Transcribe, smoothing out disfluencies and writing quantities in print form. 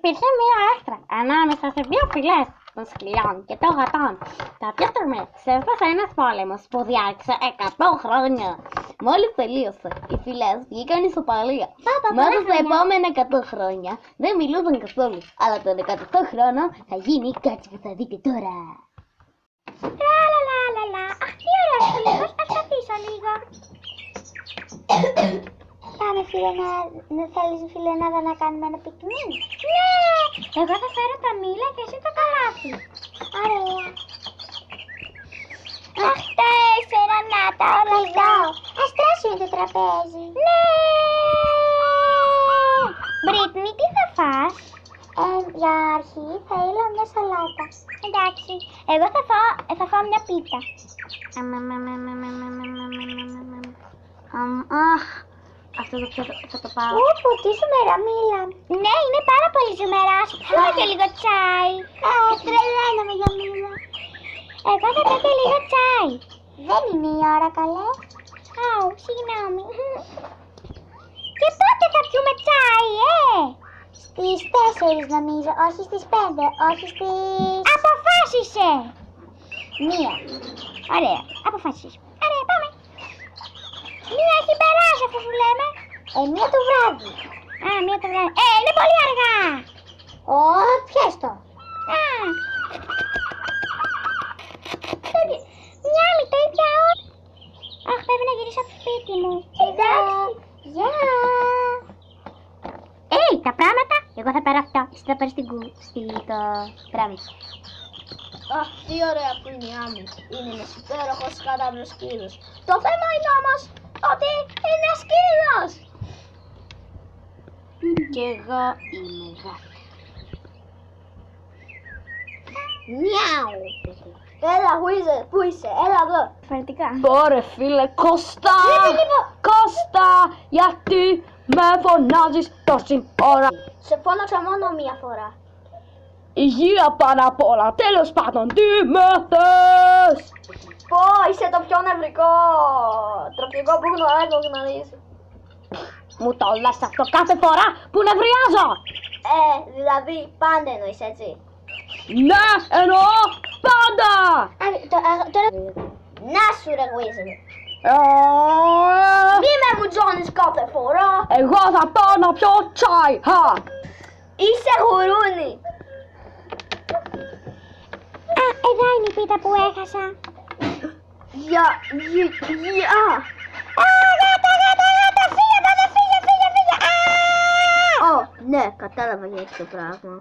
Υπήρχε μία έκτρα ανάμεσα σε δύο φυλές των σκυλιών και των γατών. Κάποια στιγμή ξέσπασε ένας πόλεμος που διάρκησε 100 χρόνια. Μόλις τελείωσε, οι φυλές βγήκαν ισοπαλία. Μέσα στα επόμενα 100 χρόνια δεν μιλούσαν καθόλου. Αλλά τον 100ο χρόνο θα γίνει κάτι που θα δείτε τώρα. Λαλαλαλαλα. Αχ, τι ωραία σχολείο. Ας καθίσω λίγο. Πάμε θέλεις φιλενάδα να κάνουμε ένα πικνίκ? Ναι! Εγώ θα φέρω τα μήλα και εσύ το καλάθι. Ωραία. Αχ, τέσσερα, να τα όλα εδώ. Ας τρέσουμε το τραπέζι. Ναι! Μπρίτνη, τι θα φας? Για αρχή θα ήθελα μια σαλάτα. Εντάξει, εγώ θα φάω μια πίτα. Αχ, αυτό θα το πάω. Ωπω, τι ζουμερά μήλα. Ναι, είναι πάρα πολύ ζουμερά. Θέλω και λίγο τσάι. Τρελαίνομαι για μήλα. Εγώ θα πω και λίγο τσάι. Δεν είναι η ώρα, καλέ. Αου, συγγνώμη. Και πότε θα πιούμε τσάι, Στις 4 νομίζω, όχι στις 5, όχι στις... Αποφάσισε! Μία. Ωραία, αποφάσισε. Ωραία, πάμε. Μία έχει περάσει αφού σου λέμε. Μία το βράδυ. Μία το βράδυ. Είναι πολύ αργά. Πιες το. Μια μη τέτοια ώρα. Αχ, πρέπει να γυρίσω από το σπίτι μου. Εντάξει. Γεια. Τα πράγματα, εγώ θα πάρω αυτό. Εσύ θα πάρεις το πράγμα. Αχ, τι ωραία που είναι η Άμμη. Είναι ένας υπέροχος κατάβλος σκύλος. Το θέμα είναι όμως ότι είναι σκύλος. Κι εγώ είμαι γάτα. Μιαου. Έλα, Γουίζε, πού είσαι, έλα εδώ. Φανετικά. Ωραία φίλε, Κώστα! Κώστα, γιατί με φωνάζεις τόση ώρα? Σε φώναξα μόνο μία φορά. Υγεία πάνω απ' όλα, τέλος πάντων, τι με θες? Πω, είσαι το πιο νευρικό τροπικό που έχω γνωρίσει. Μου το λες αυτό κάθε φορά που νευριάζω! Δηλαδή πάντα εννοείς έτσι. Ναι, εννοώ πάντα! Να σου ρε Γουίζε. Μη με μουτζώνεις κάθε φορά. Εγώ θα πάω να πιω τσάι, Είσαι γουρούνι. Εδώ είναι η πίτα που έχασα. Γεια. Γάτα, φύγε, πάμε, φύγε. Ναι, κατάλαβα γιατί το πράγμα.